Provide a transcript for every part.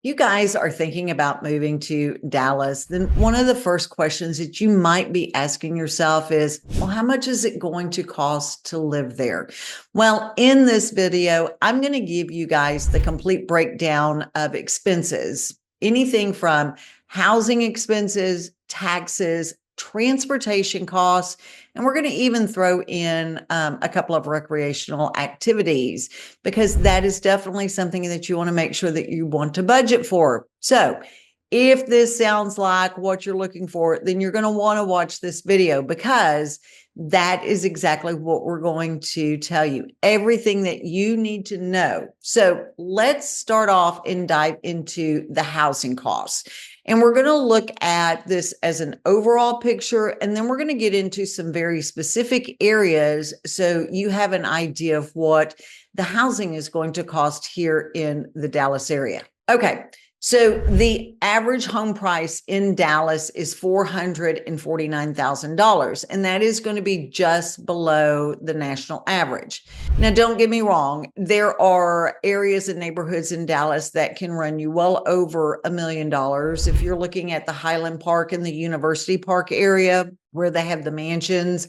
You guys are thinking about moving to Dallas, then one of the first questions that you might be asking yourself is, well, how much is it going to cost to live there? Well, in this video, I'm going to give you guys the complete breakdown of expenses, anything from housing expenses, taxes, transportation costs, and we're going to even throw in a couple of recreational activities because that is definitely something that you want to make sure that you want to budget for. So if this sounds like what you're looking for, then you're going to want to watch this video because that is exactly what we're going to tell you, everything that you need to know. So let's start off and dive into the housing costs. And we're going to look at this as an overall picture, and then we're going to get into some very specific areas so you have an idea of what the housing is going to cost here in the Dallas area. Okay. So the average home price in Dallas is $449,000, and that is going to be just below the national average. Now, don't get me wrong. There are areas and neighborhoods in Dallas that can run you well over $1 million. If you're looking at the Highland Park and the University Park area, where they have the mansions,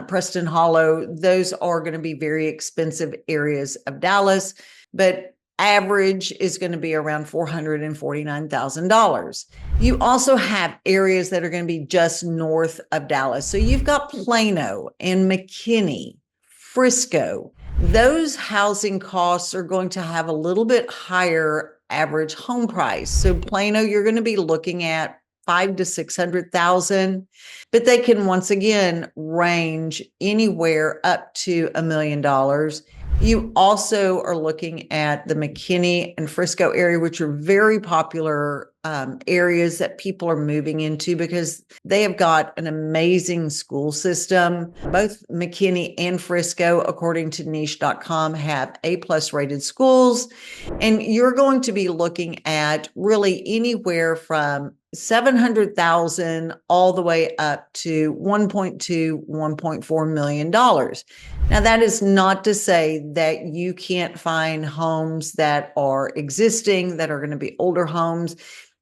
Preston Hollow, those are going to be very expensive areas of Dallas, but average is going to be around $449,000. You also have areas that are going to be just north of Dallas. So you've got Plano and McKinney, Frisco. Those housing costs are going to have a little bit higher average home price. So Plano, you're going to be looking at 500,000 to 600,000, but they can once again range anywhere up to $1 million. You also are looking at the McKinney and Frisco area, which are very popular areas that people are moving into because they have got an amazing school system. Both McKinney and Frisco, according to niche.com, have A+ rated schools. And you're going to be looking at really anywhere from 700,000 all the way up to 1.2, $1.4 million. Now, that is not to say that you can't find homes that are existing, that are going to be older homes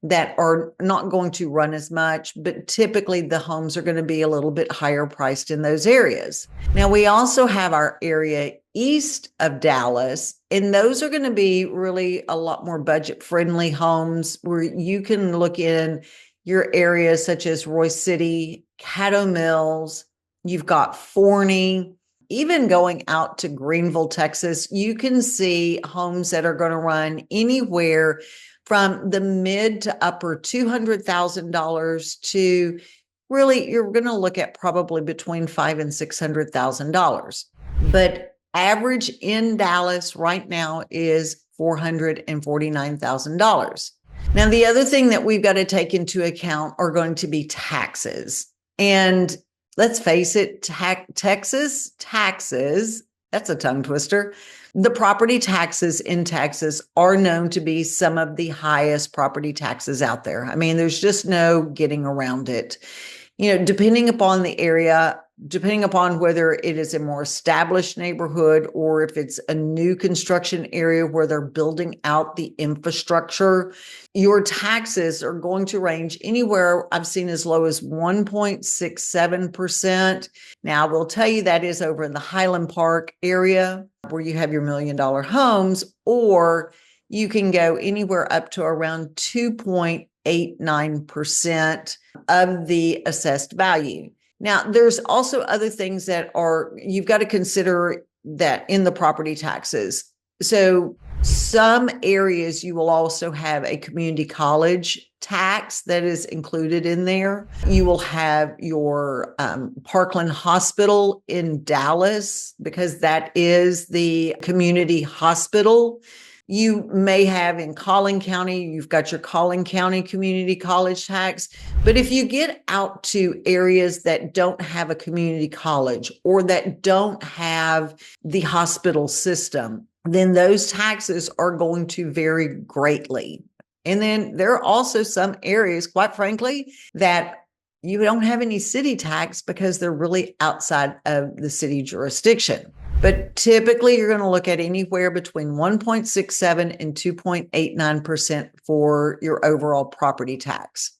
that are not going to run as much, but typically the homes are going to be a little bit higher priced in those areas. Now, we also have our area east of Dallas, and those are going to be really a lot more budget-friendly homes where you can look in your areas such as Royce City, Caddo Mills, you've got Forney. Even going out to Greenville, Texas, you can see homes that are going to run anywhere from the mid to upper $200,000 to really, you're going to look at probably between $500,000 and $600,000. But average in Dallas right now is $449,000. Now, the other thing that we've got to take into account are going to be taxes. And let's face it, Texas taxes, that's a tongue twister. The property taxes in Texas are known to be some of the highest property taxes out there. I mean, there's just no getting around it. You know, depending upon the area, depending upon whether it is a more established neighborhood or if it's a new construction area where they're building out the infrastructure, your taxes are going to range anywhere I've seen as low as 1.67%. Now, I will tell you that is over in the Highland Park area where you have your $1 million homes, or you can go anywhere up to around 2.89% of the assessed value. Now, there's also other things that you've got to consider that in the property taxes. So some areas you will also have a community college tax that is included in there. You will have your Parkland Hospital in Dallas because that is the community hospital. You may have in Collin County, you've got your Collin County Community College tax. But if you get out to areas that don't have a community college or that don't have the hospital system, then those taxes are going to vary greatly. And then there are also some areas, quite frankly, that you don't have any city tax because they're really outside of the city jurisdiction. But typically you're going to look at anywhere between 1.67 and 2.89% for your overall property tax.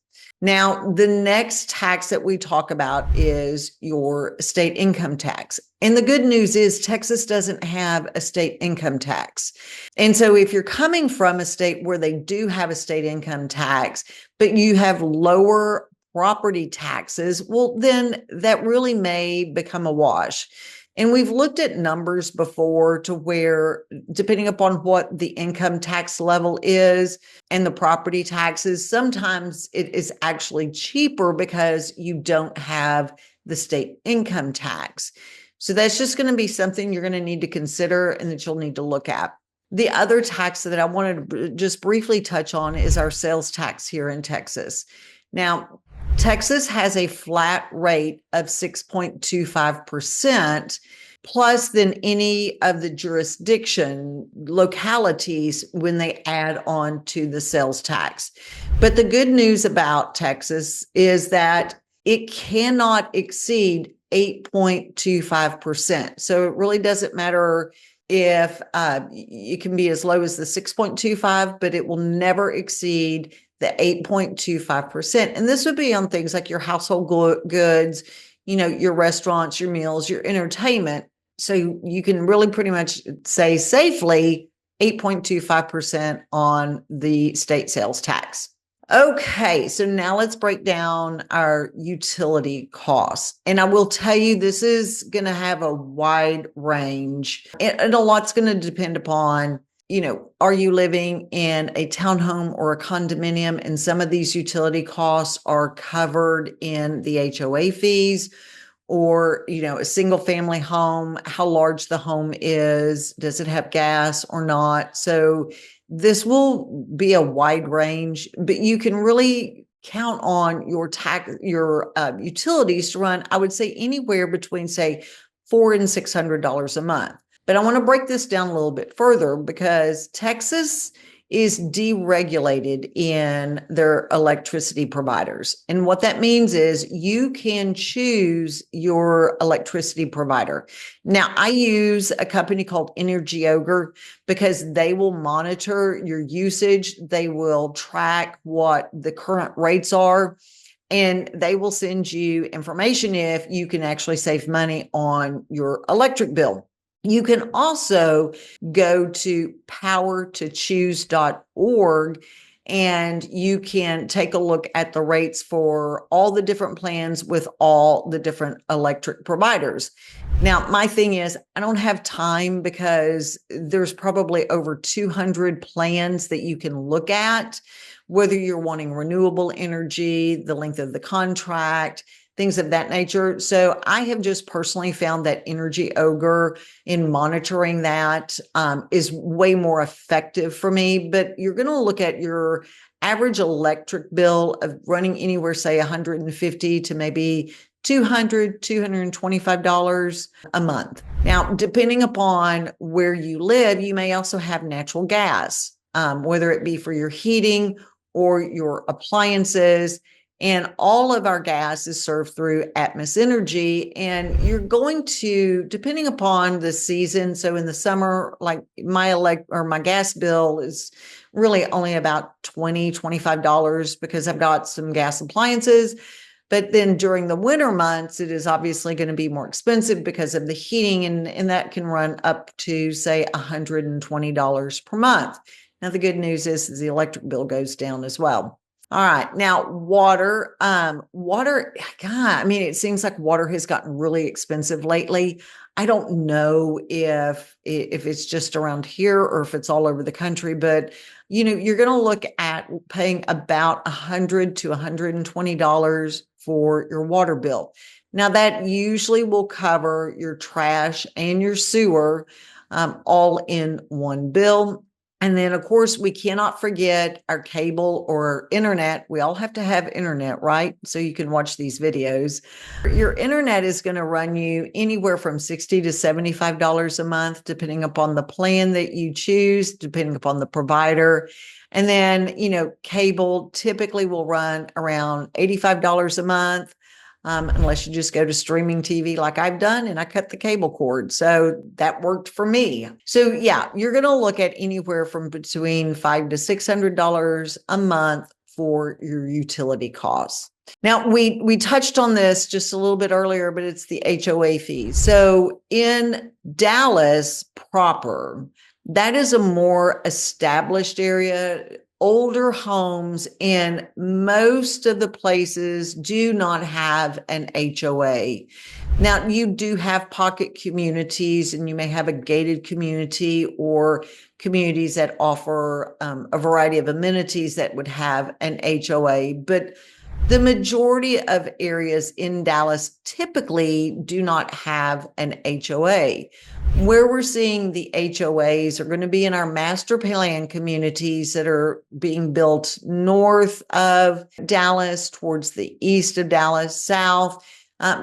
Now, the next tax that we talk about is your state income tax. And the good news is Texas doesn't have a state income tax. And so if you're coming from a state where they do have a state income tax, but you have lower property taxes, well, then that really may become a wash. And we've looked at numbers before to where, depending upon what the income tax level is and the property taxes, sometimes it is actually cheaper because you don't have the state income tax. So that's just going to be something you're going to need to consider and that you'll need to look at. The other tax that I wanted to just briefly touch on is our sales tax here in Texas. Now, Texas has a flat rate of 6.25%, plus then any of the jurisdiction localities when they add on to the sales tax. But the good news about Texas is that it cannot exceed 8.25%. So it really doesn't matter if it can be as low as the 6.25, but it will never exceed the 8.25%. And this would be on things like your household goods, your restaurants, your meals, your entertainment. So you can really pretty much say safely 8.25% on the state sales tax. Okay, so now let's break down our utility costs. And I will tell you, this is going to have a wide range, and a lot's going to depend upon, are you living in a townhome or a condominium? And some of these utility costs are covered in the HOA fees, or, a single family home, how large the home is, does it have gas or not? So this will be a wide range, but you can really count on your utilities to run, I would say, anywhere between, say, $400 and $600 a month. But I want to break this down a little bit further because Texas is deregulated in their electricity providers. And what that means is you can choose your electricity provider. Now, I use a company called Energy Ogre because they will monitor your usage. They will track what the current rates are, and they will send you information if you can actually save money on your electric bill. You can also go to powertochoose.org and you can take a look at the rates for all the different plans with all the different electric providers. Now, my thing is, I don't have time because there's probably over 200 plans that you can look at, whether you're wanting renewable energy, the length of the contract, things of that nature. So I have just personally found that Energy Ogre in monitoring that is way more effective for me. But you're going to look at your average electric bill of running anywhere, say $150 to maybe $200, $225 a month. Now, depending upon where you live, you may also have natural gas, whether it be for your heating or your appliances. And all of our gas is served through Atmos Energy. And you're going to, depending upon the season, so in the summer, like my gas bill is really only about $20, $25 because I've got some gas appliances. But then during the winter months, it is obviously going to be more expensive because of the heating, and that can run up to, say, $120 per month. Now, the good news is the electric bill goes down as well. All right. Now, water, God, I mean, it seems like water has gotten really expensive lately. I don't know if it's just around here or if it's all over the country, but you're going to look at paying about $100 to $120 for your water bill. Now, that usually will cover your trash and your sewer, all in one bill. And then, of course, we cannot forget our cable or internet. We all have to have internet, right? So you can watch these videos. Your internet is going to run you anywhere from $60 to $75 a month, depending upon the plan that you choose, depending upon the provider. And then, cable typically will run around $85 a month. unless you just go to streaming TV like I've done, and I cut the cable cord. So that worked for me. So yeah, you're going to look at anywhere from between $500 to $600 a month for your utility costs. Now, we touched on this just a little bit earlier, but it's the HOA fee. So in Dallas proper, that is a more established area. Older homes in most of the places do not have an HOA. Now, you do have pocket communities, and you may have a gated community or communities that offer a variety of amenities that would have an HOA, but the majority of areas in Dallas typically do not have an HOA. Where we're seeing the HOAs are going to be in our master plan communities that are being built north of Dallas, towards the east of Dallas, south,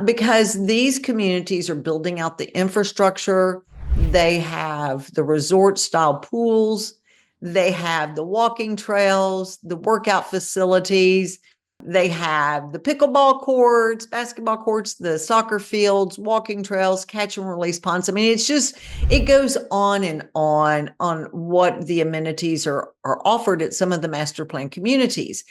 because these communities are building out the infrastructure. They have the resort style pools. They have the walking trails, the workout facilities. They have the pickleball courts, basketball courts, the soccer fields, walking trails, catch and release ponds. I mean, it goes on and on what the amenities are offered at some of the master plan communities.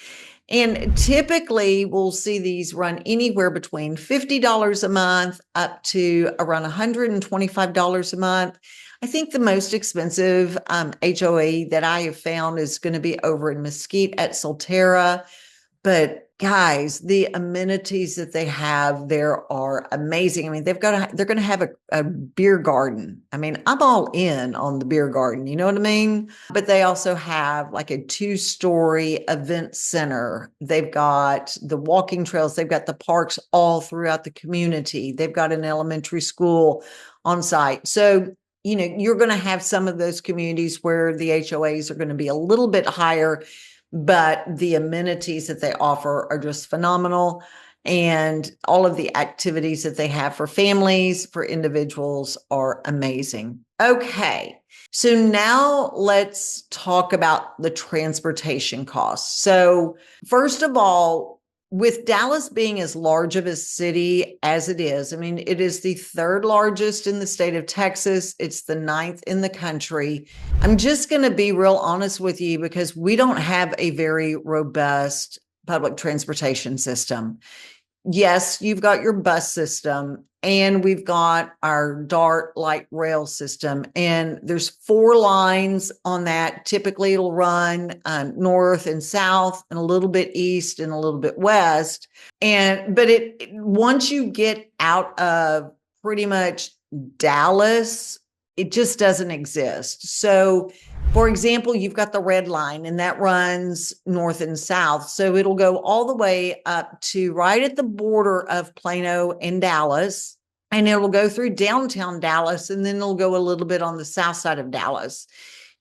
And typically we'll see these run anywhere between $50 a month up to around $125 a month. I think the most expensive HOA that I have found is going to be over in Mesquite at Solterra. But guys, the amenities that they have there are amazing. I mean, they're going to have a beer garden. I mean, I'm all in on the beer garden. You know what I mean? But they also have like a 2-story event center. They've got the walking trails. They've got the parks all throughout the community. They've got an elementary school on site. So, you know, you're going to have some of those communities where the HOAs are going to be a little bit higher, but the amenities that they offer are just phenomenal. And all of the activities that they have for families, for individuals, are amazing. Okay, so now let's talk about the transportation costs. So first of all, with Dallas being as large of a city as it is, I mean, it is the 3rd largest in the state of Texas. It's the 9th in the country. I'm just going to be real honest with you, because we don't have a very robust public transportation system. Yes, you've got your bus system, and we've got our DART light rail system, and there's 4 lines on that. Typically it'll run north and south, and a little bit east and a little bit west. But once you get out of pretty much Dallas, it just doesn't exist. So for example, you've got the red line, and that runs north and south. So it'll go all the way up to right at the border of Plano and Dallas, and it'll go through downtown Dallas, and then it'll go a little bit on the south side of Dallas.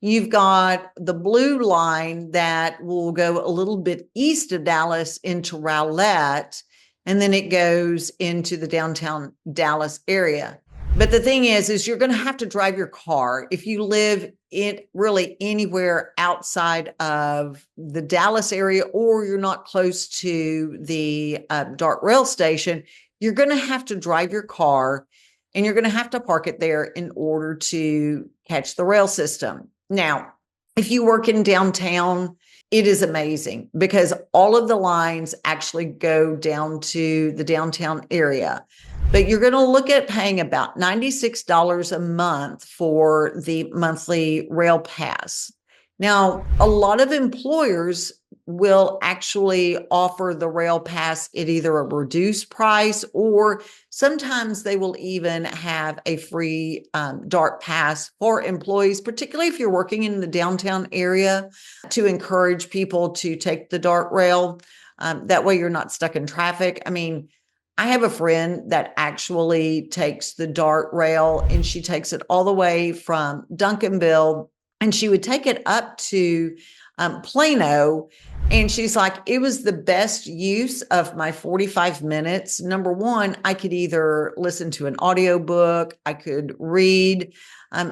You've got the blue line that will go a little bit east of Dallas into Rowlett, and then it goes into the downtown Dallas area. But the thing is you're going to have to drive your car. If you live in really anywhere outside of the Dallas area, or you're not close to the DART rail station, you're going to have to drive your car, and you're going to have to park it there in order to catch the rail system. Now, if you work in downtown, it is amazing, because all of the lines actually go down to the downtown area. But you're going to look at paying about $96 a month for the monthly rail pass. Now, a lot of employers will actually offer the rail pass at either a reduced price, or sometimes they will even have a free DART pass for employees, particularly if you're working in the downtown area, to encourage people to take the DART rail. That way you're not stuck in traffic. I mean, I have a friend that actually takes the DART rail, and she takes it all the way from Duncanville, and she would take it up to Plano. And she's like, it was the best use of my 45 minutes. Number one, I could either listen to an audiobook, I could read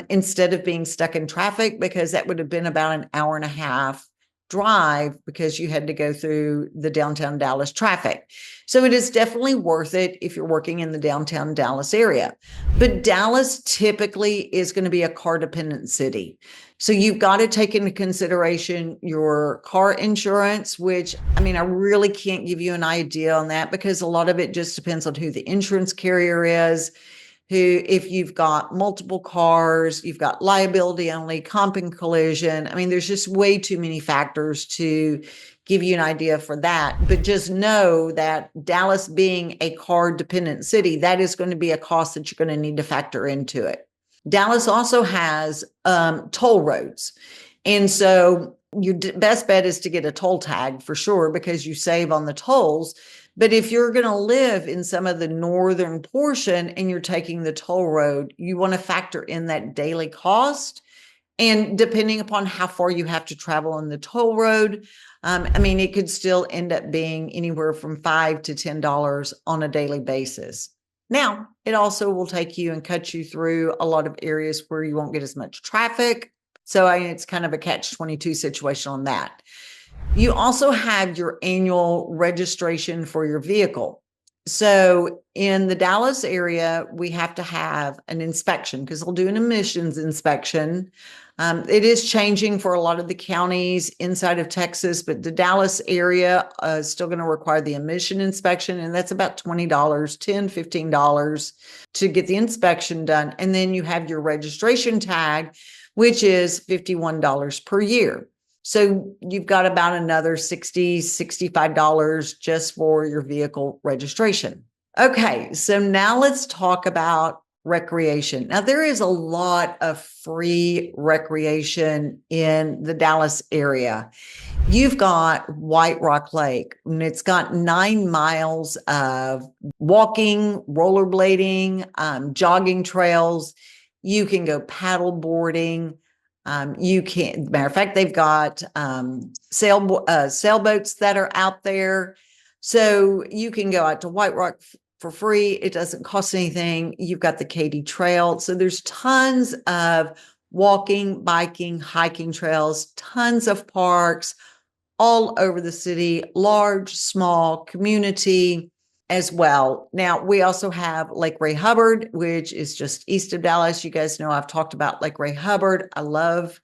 instead of being stuck in traffic, because that would have been about an hour and a half drive because you had to go through the downtown Dallas traffic. So it is definitely worth it if you're working in the downtown Dallas area. But Dallas typically is going to be a car dependent city. So you've got to take into consideration your car insurance, which, I mean, I really can't give you an idea on that because a lot of it just depends on who the insurance carrier is, who, if you've got multiple cars, you've got liability only, comp and collision. I mean, there's just way too many factors to give you an idea for that. But just know that Dallas being a car dependent city, that is going to be a cost that you're going to need to factor into it. Dallas also has toll roads. And so your best bet is to get a toll tag for sure, because you save on the tolls. But if you're going to live in some of the northern portion and you're taking the toll road, you want to factor in that daily cost. And depending upon how far you have to travel on the toll road, I mean, it could still end up being anywhere from $5 to $10 on a daily basis. Now, it also will take you and cut you through a lot of areas where you won't get as much traffic. So it's kind of a catch-22 situation on that. You also have your annual registration for your vehicle. So in the Dallas area, we have to have an inspection because they'll do an emissions inspection. It is changing for a lot of the counties inside of Texas, but the Dallas area is still going to require the emission inspection. And that's about $20, $10, $15 to get the inspection done. And then you have your registration tag, which is $51 per year. So you've got about another $60, $65 just for your vehicle registration. Okay, so now let's talk about recreation. Now, there is a lot of free recreation in the Dallas area. You've got White Rock Lake, and it's got 9 miles of walking, rollerblading, jogging trails. You can go paddle boarding. You can, matter of fact, they've got sailboats that are out there. So you can go out to White Rock for free. It doesn't cost anything. You've got the Katy Trail. So there's tons of walking, biking, hiking trails, tons of parks all over the city, large, small, community as well. Now, we also have Lake Ray Hubbard, which is just east of Dallas. You guys know I've talked about Lake Ray Hubbard. I love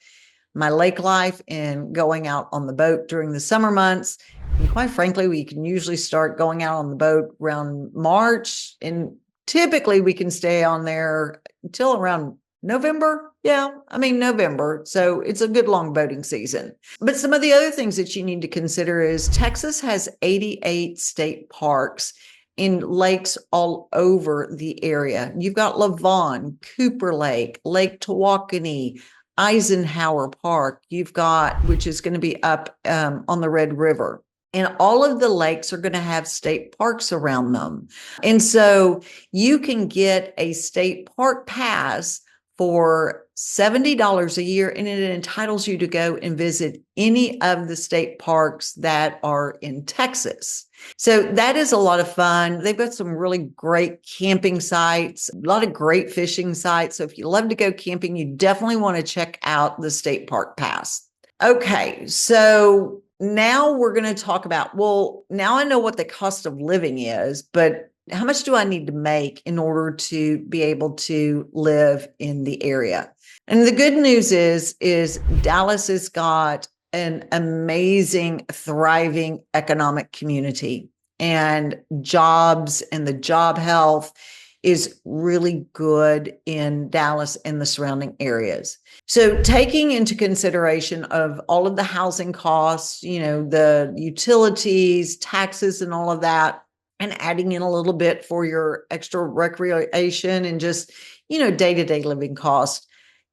my lake life and going out on the boat during the summer months. And quite frankly, we can usually start going out on the boat around March, and typically we can stay on there until around November. Yeah, I mean, November. So it's a good long boating season. But some of the other things that you need to consider is Texas has 88 state parks in lakes all over the area. You've got Lavon, Cooper Lake, Lake Tawakoni, Eisenhower Park. You've got, which is going to be up on the Red River. And all of the lakes are going to have state parks around them. And so you can get a state park pass for $70 a year, and it entitles you to go and visit any of the state parks that are in Texas. So that is a lot of fun. They've got some really great camping sites, a lot of great fishing sites. So if you love to go camping, you definitely want to check out the state park pass. Okay, so now we're going to talk about, well, now I know what the cost of living is, but how much do I need to make in order to be able to live in the area? And the good news is Dallas has got an amazing, thriving economic community, and jobs and the job health is really good in Dallas and the surrounding areas. So taking into consideration of all of the housing costs, you know, the utilities, taxes, and all of that, and adding in a little bit for your extra recreation and just, you know, day-to-day living costs,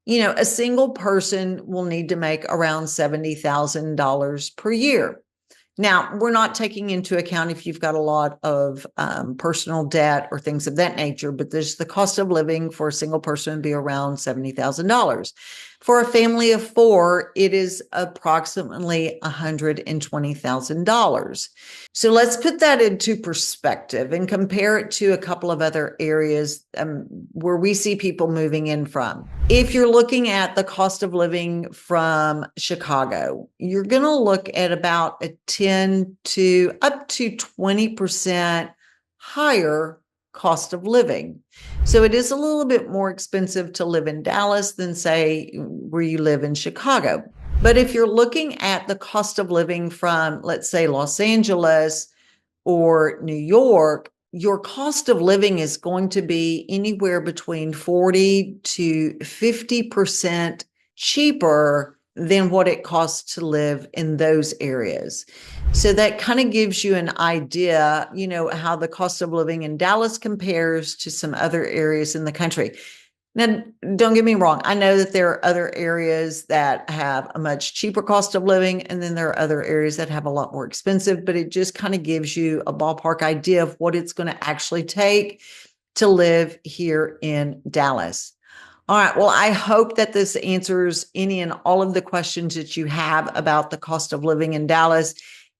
you know, a single person will need to make around $70,000 per year. Now, we're not taking into account if you've got a lot of personal debt or things of that nature, but there's the cost of living for a single person would be around $70,000. For a family of four, it is approximately $120,000. So let's put that into perspective and compare it to a couple of other areas where we see people moving in from. If you're looking at the cost of living from Chicago, you're going to look at about a 10 to up to 20% higher cost of living. So it is a little bit more expensive to live in Dallas than, say, where you live in Chicago. But if you're looking at the cost of living from, let's say, Los Angeles or New York, your cost of living is going to be anywhere between 40 to 50% cheaper than what it costs to live in those areas. So that kind of gives you an idea, how the cost of living in Dallas compares to some other areas in the country. Now, don't get me wrong. I know that there are other areas that have a much cheaper cost of living, and then there are other areas that have a lot more expensive, but it just kind of gives you a ballpark idea of what it's going to actually take to live here in Dallas. All right. Well, I hope that this answers any and all of the questions that you have about the cost of living in Dallas.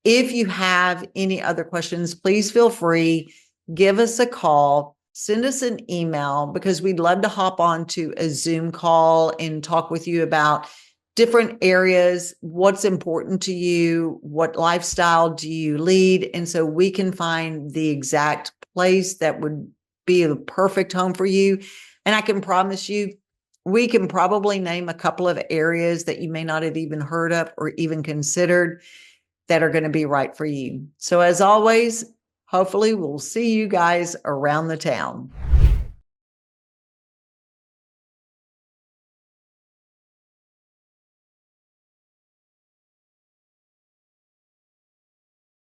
If you have any other questions, please feel free, give us a call, send us an email, because we'd love to hop on to a Zoom call and talk with you about different areas, what's important to you, what lifestyle do you lead, and so we can find the exact place that would be the perfect home for you. And I can promise you, we can probably name a couple of areas that you may not have even heard of or even considered that are going to be right for you. So as always, hopefully we'll see you guys around the town.